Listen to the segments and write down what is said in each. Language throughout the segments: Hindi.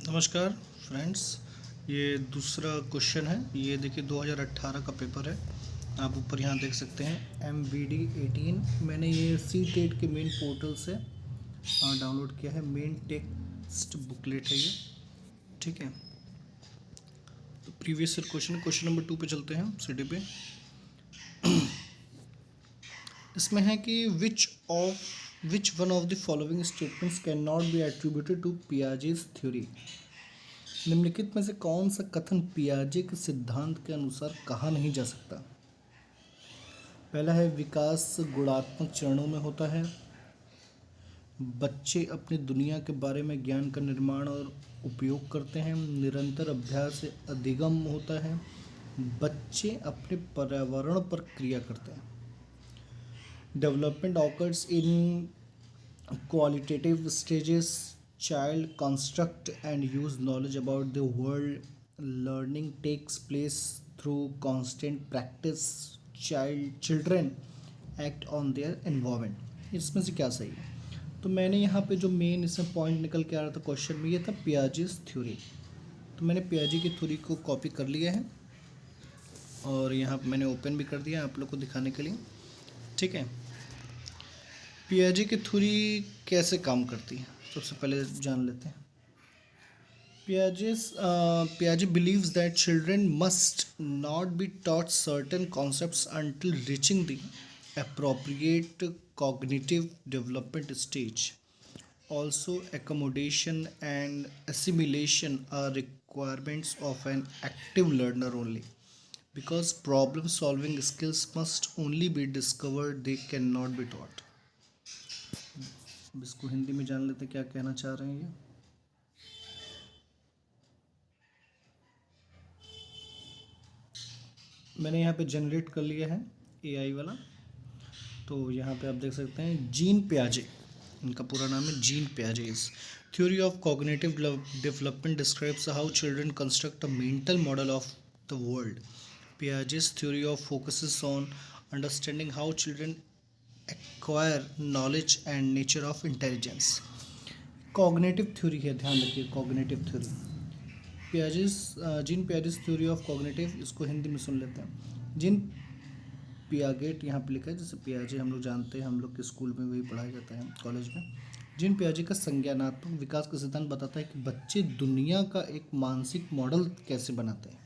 नमस्कार फ्रेंड्स। ये दूसरा क्वेश्चन है। ये देखिए 2018 का पेपर है। आप ऊपर यहाँ देख सकते हैं MVD 18। मैंने ये सी टेट के मेन पोर्टल से डाउनलोड किया है। मेन टेक्स्ट बुकलेट है ये, ठीक है। तो प्रीवियस ईयर क्वेश्चन नंबर 2 पे चलते हैं सीडी पे। इसमें है कि which one of the following statements can not be attributed to Piaget's theory. निम्नलिखित में से कौन सा कथन पियाजे के सिद्धांत के अनुसार कहा नहीं जा सकता। पहला है विकास गुणात्मक चरणों में होता है। बच्चे अपनी दुनिया के बारे में ज्ञान का निर्माण और उपयोग करते हैं। निरंतर अभ्यास से अधिगम होता है। बच्चे अपने पर्यावरण पर क्रिया करते हैं। Development occurs in qualitative stages. Child construct and use knowledge about the world. Learning takes place through constant practice. Children act on their environment. इसमें से क्या सही है? तो मैंने यहाँ पे जो मेन इसमें पॉइंट निकल के आ रहा था क्वेश्चन में, ये था पियाजेस थ्योरी। तो मैंने पियाजे की थ्योरी को कॉपी कर लिया है और यहाँ पे मैंने ओपन भी कर दिया आप लोग को दिखाने के लिए, ठीक है। पियाजे की थ्योरी कैसे काम करती है सबसे पहले जान लेते हैं। पियाजे believes that children must not be taught certain concepts until reaching the appropriate cognitive development stage. Also, accommodation and assimilation are requirements of an active learner only. Because problem solving skills must only be discovered, they cannot be taught. अब इसको हिंदी में जान लेते क्या कहना चाह रहे हैं ये। मैंने यहाँ पे जनरेट कर लिया है AI वाला। तो यहाँ पे आप देख सकते हैं जीन पियाजे, इनका पूरा नाम है जीन पियाजे। His theory of cognitive development describes how children construct a mental model of the world. Piaget's theory of focuses on understanding how children acquire knowledge and nature of intelligence. Cognitive theory है, ध्यान रखिए cognitive theory. Jean Piaget's theory of cognitive, इसको हिंदी में सुन लेते हैं। जीन पियागेट यहाँ पे लिखा है, जैसे पियाजे हम लोग जानते हैं, हम लोग के स्कूल में वही पढ़ाया जाता है, कॉलेज में। जीन पियाजे का संज्ञानात्मक विकास का सिद्धांत बताता है कि बच्चे दुनिया का एक मानसिक मॉडल कैसे बनाते हैं।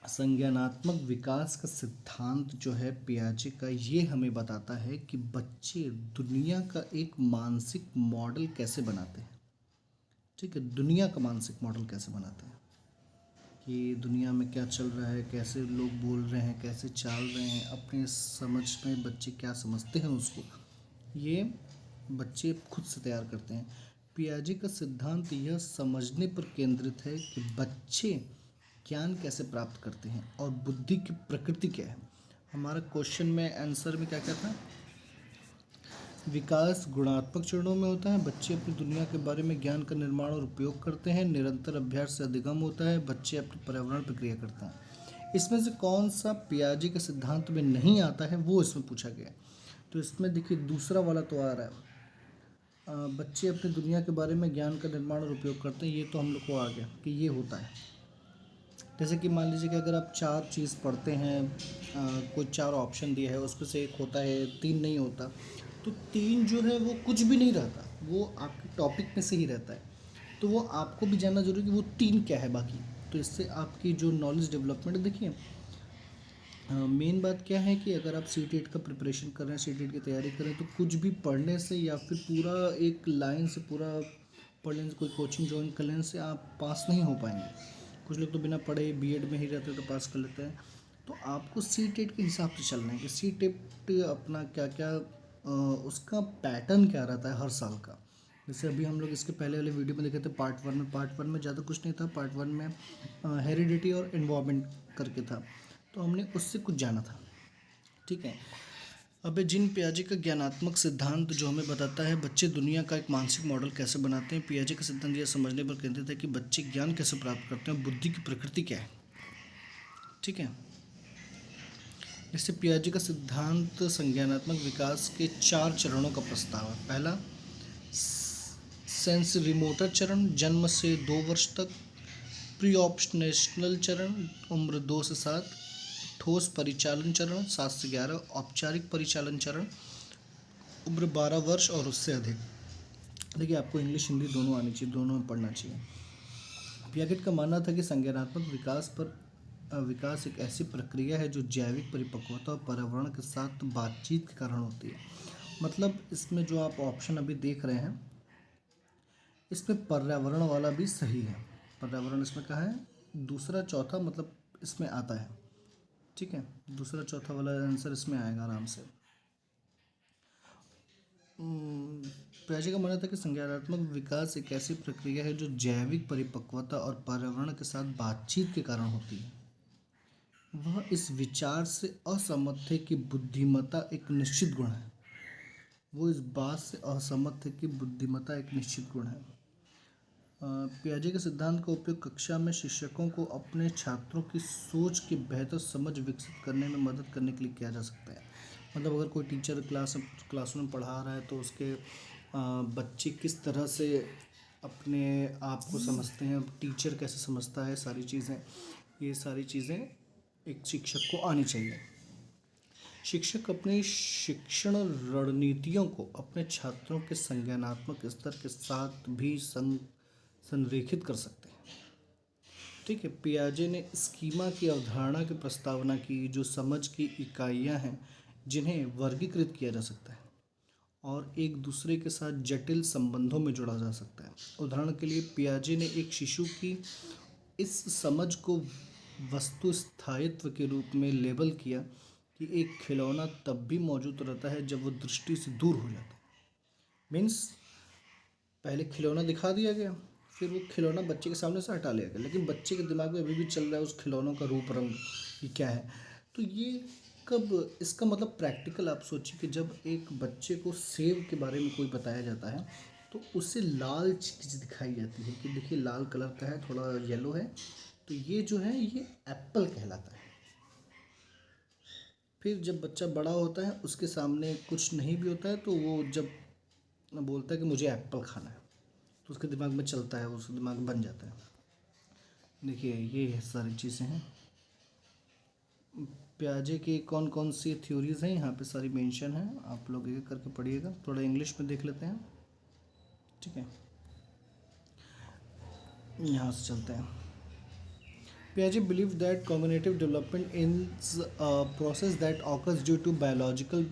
संज्ञानात्मक विकास का सिद्धांत जो है पियाजे का, ये हमें बताता है कि बच्चे दुनिया का एक मानसिक मॉडल कैसे बनाते हैं, ठीक है। दुनिया का मानसिक मॉडल कैसे बनाते हैं कि दुनिया में क्या चल रहा है, कैसे लोग बोल रहे हैं, कैसे चाल रहे हैं, अपने समझ में बच्चे क्या समझते हैं उसको, ये बच्चे खुद से तैयार करते हैं। पियाजे का सिद्धांत यह समझने पर केंद्रित है कि बच्चे ज्ञान कैसे प्राप्त करते हैं और बुद्धि की प्रकृति क्या है। हमारा क्वेश्चन में आंसर में क्या क्या था, विकास गुणात्मक चरणों में होता है। बच्चे अपनी दुनिया के बारे में ज्ञान का निर्माण और उपयोग करते हैं। निरंतर अभ्यास से अधिगम होता है। बच्चे अपने पर्यावरण पर क्रिया करते हैं। इसमें से कौन सा पियाजे के सिद्धांत में नहीं आता है वो इसमें पूछा गया है। तो इसमें देखिए दूसरा वाला तो आ रहा है, बच्चे अपनी दुनिया के बारे में ज्ञान का निर्माण और उपयोग करते हैं, ये तो हम लोग को आ गया कि ये होता है। जैसे कि मान लीजिए कि अगर आप 4 चीज़ पढ़ते हैं, कोई 4 ऑप्शन दिया है, उसमें से एक होता है, 3 नहीं होता, तो 3 जो है वो कुछ भी नहीं रहता, वो आपके टॉपिक में से ही रहता है। तो वो आपको भी जानना जरूरी है कि वो 3 क्या है बाकी। तो इससे आपकी जो नॉलेज डेवलपमेंट, देखिए मेन बात क्या है कि अगर आप CTET का प्रिपरेशन कर रहे हैं, CTET की तैयारी कर रहे हैं, तो कुछ भी पढ़ने से या फिर पूरा एक लाइन से पूरा पढ़ लेने से, कोई कोचिंग ज्वाइन कर लेने से आप पास नहीं हो पाएंगे। कुछ लोग तो बिना पढ़े BEd में ही रहते हैं तो पास कर लेते हैं। तो आपको CTET के हिसाब से चलना है कि CTET अपना क्या क्या उसका पैटर्न क्या रहता है हर साल का। जैसे अभी हम लोग इसके पहले वाले वीडियो में देखे थे पार्ट वन में ज़्यादा कुछ नहीं था। पार्ट 1 में हेरिडिटी और एनवायरनमेंट करके था, तो हमने उससे कुछ जाना था, ठीक है। अब जीन पियाजे का ज्ञानात्मक सिद्धांत जो हमें बताता है बच्चे दुनिया का एक मानसिक मॉडल कैसे बनाते हैं। पियाजे का सिद्धांत यह समझने पर केंद्रित है कि बच्चे ज्ञान कैसे प्राप्त करते हैं, बुद्धि की प्रकृति क्या है, ठीक है। इससे पियाजे का सिद्धांत संज्ञानात्मक विकास के 4 चरणों का प्रस्ताव है। पहला सेंसरीमोटर चरण जन्म से 2 वर्ष तक, प्री ऑप्शनेशनल चरण उम्र 2 से 7, ठोस परिचालन चरण 7 से 11, औपचारिक परिचालन चरण उम्र 12 वर्ष और उससे अधिक। देखिए आपको इंग्लिश हिंदी दोनों आनी चाहिए, दोनों में पढ़ना चाहिए। पियागेट का मानना था कि संज्ञानात्मक विकास एक ऐसी प्रक्रिया है जो जैविक परिपक्वता और पर्यावरण के साथ बातचीत के कारण होती है। मतलब इसमें जो आप ऑप्शन अभी देख रहे हैं इसमें पर्यावरण वाला भी सही है। पर्यावरण इसमें कहाँ है, दूसरा चौथा मतलब इसमें आता है। ठीक है, दूसरा चौथा वाला आंसर इसमें आएगा आराम से। पियाजे का मानना था कि संज्ञानात्मक विकास एक ऐसी प्रक्रिया है जो जैविक परिपक्वता और पर्यावरण के साथ बातचीत के कारण होती है। वह इस विचार से असहमत थे कि बुद्धिमत्ता एक निश्चित गुण है। वो इस बात से असहमत थे कि बुद्धिमत्ता एक निश्चित गुण है। पियाजे के सिद्धांत का उपयोग कक्षा में शिक्षकों को अपने छात्रों की सोच की बेहतर समझ विकसित करने में मदद करने के लिए किया जा सकता है। मतलब अगर कोई टीचर क्लास में पढ़ा रहा है तो उसके बच्चे किस तरह से अपने आप को समझते हैं, टीचर कैसे समझता है, ये सारी चीज़ें एक शिक्षक को आनी चाहिए। शिक्षक अपनी शिक्षण रणनीतियों को अपने छात्रों के संज्ञानात्मक स्तर के साथ भी संरेखित कर सकते हैं। ठीक है, पियाजे ने स्कीमा की अवधारणा की प्रस्तावना की, जो समझ की इकाइयां हैं जिन्हें वर्गीकृत किया जा सकता है और एक दूसरे के साथ जटिल संबंधों में जोड़ा जा सकता है। उदाहरण के लिए पियाजे ने एक शिशु की इस समझ को वस्तु स्थायित्व के रूप में लेबल किया कि एक खिलौना तब भी मौजूद रहता है जब वो दृष्टि से दूर हो जाता है। मीन्स पहले खिलौना दिखा दिया गया, फिर वो खिलौना बच्चे के सामने से हटा लिया गया, लेकिन बच्चे के दिमाग में अभी भी चल रहा है उस खिलौनों का रूप रंग कि क्या है। तो ये कब इसका मतलब प्रैक्टिकल आप सोचिए कि जब एक बच्चे को सेब के बारे में कोई बताया जाता है तो उसे लाल चीज़ दिखाई जाती है कि देखिए लाल कलर का है, थोड़ा येलो है, तो ये जो है ये एप्पल कहलाता है। फिर जब बच्चा बड़ा होता है उसके सामने कुछ नहीं भी होता है तो वो जब बोलता है कि मुझे एप्पल खाना है तो उसके दिमाग में चलता है, उसके दिमाग में बन जाता है। देखिए ये सारी चीज़ें हैं। पियाजे की कौन कौन सी थ्योरीज हैं यहाँ पे सारी मेंशन है, आप लोग एक करके पढ़िएगा। थोड़ा इंग्लिश में देख लेते हैं। ठीक है, यहाँ से चलते हैं। पियाजे believe that cognitive development is a process that occurs due to biological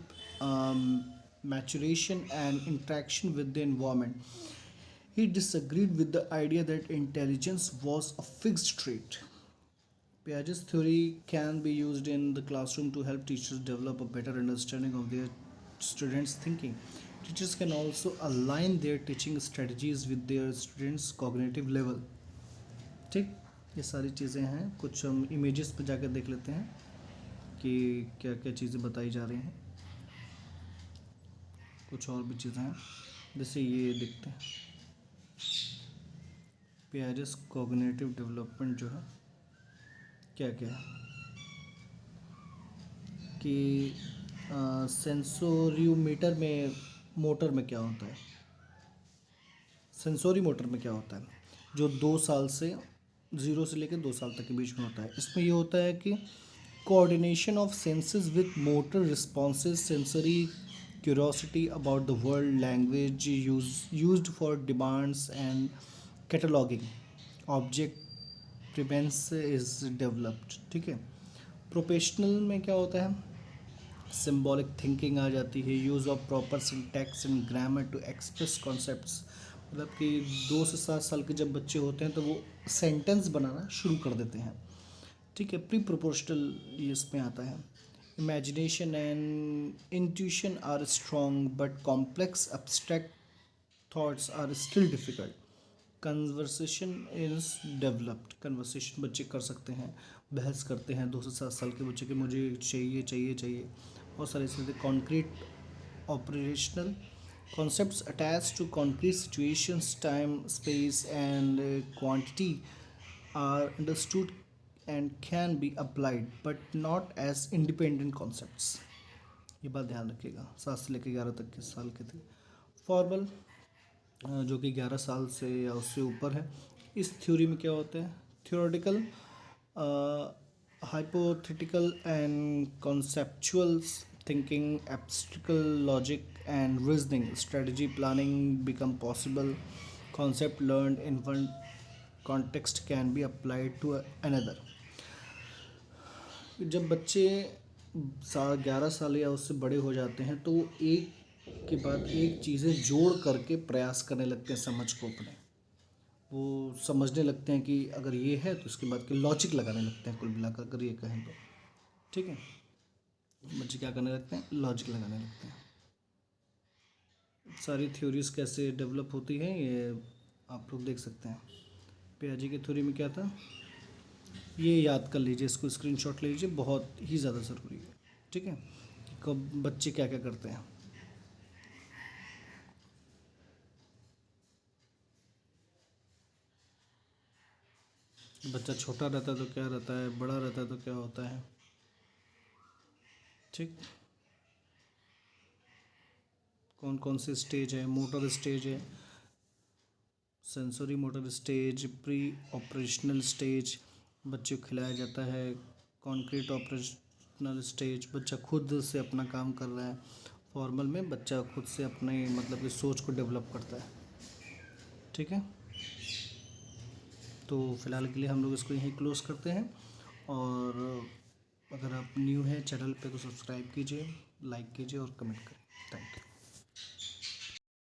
maturation and interaction with the environment. He disagreed with the idea that intelligence was a fixed trait. Piaget's theory can be used in the classroom to help teachers develop a better understanding of their students' thinking. Teachers can also align their teaching strategies with their students' cognitive level. ठीक, ये सारी चीज़ें हैं। कुछ हम इमेजेस पे जाकर देख लेते हैं कि क्या क्या चीज़ें बताई जा रही हैं। कुछ और भी चीज़ें हैं, जैसे ये देखते हैं। पियाजेस कॉग्निटिव डेवलपमेंट जो है क्या क्या है कि सेंसोरियोमीटर में मोटर में क्या होता है, सेंसोरी मोटर में क्या होता है, जो 2 साल से 0 से लेकर 2 साल तक के बीच में होता है। इसमें ये होता है कि coordination of senses with motor responses, sensory curiosity about the world, language used for demands and cataloguing, object permanence is developed. ठीक है, प्रोफेशनल में क्या होता है, सिम्बॉलिक थिंकिंग आ जाती है, use of proper syntax and grammar to express concepts. मतलब कि 2 से 7 साल के जब बच्चे होते हैं तो वो सेंटेंस बनाना शुरू कर देते हैं। ठीक है, प्री प्रोपोर्शनल ये इसमें आता है। Imagination and intuition are strong but complex abstract thoughts are still difficult. Conversation is developed, conversation बच्चे कर सकते हैं, बहस करते हैं। 2 से 7 साल के बच्चे के मुझे चाहिए चाहिए चाहिए, बहुत सारे इसमें concrete operational concepts attached to concrete situations, time, space, and quantity are understood and can be applied, but not as independent concepts. ये बात ध्यान रखिएगा। 7 से लेकर 11 तक के साल के थे। फॉर्मल जो कि 11 साल से या उससे ऊपर है। इस थ्योरी में क्या होता है? Theoretical, hypothetical and conceptual thinking, abstract logic and reasoning, strategy planning become possible. Concept learned in one context can be applied to another. जब बच्चे 11 साल या उससे बड़े हो जाते हैं तो वो एक के बाद एक चीज़ें जोड़ करके प्रयास करने लगते हैं समझ को अपने। वो समझने लगते हैं कि अगर ये है तो उसके बाद के लॉजिक लगाने लगते हैं, कुल मिलाकर अगर ये कहें तो। ठीक है, बच्चे क्या करने लगते हैं? लॉजिक लगाने लगते हैं। सारी थ्योरीज कैसे डेवलप होती हैं ये आप लोग देख सकते हैं। पियाजे की थ्योरी में क्या था, ये याद कर लीजिए, इसको स्क्रीनशॉट ले लीजिए, बहुत ही ज़्यादा ज़रूरी है। ठीक है, कि कब बच्चे क्या क्या करते हैं। बच्चा छोटा रहता है तो क्या रहता है, बड़ा रहता है तो क्या होता है। ठीक, कौन कौन से स्टेज है? मोटर स्टेज है, sensory motor stage, pre operational stage, बच्चे को खिलाया जाता है, कॉन्क्रीट ऑपरेशनल स्टेज, बच्चा खुद से अपना काम कर रहा है, फॉर्मल में बच्चा खुद से अपने मतलब कि सोच को डेवलप करता है। ठीक है, तो फ़िलहाल के लिए हम लोग इसको यहीं क्लोज़ करते हैं। और अगर आप न्यू हैं चैनल पे तो सब्सक्राइब कीजिए, लाइक कीजिए और कमेंट करें। Thank you.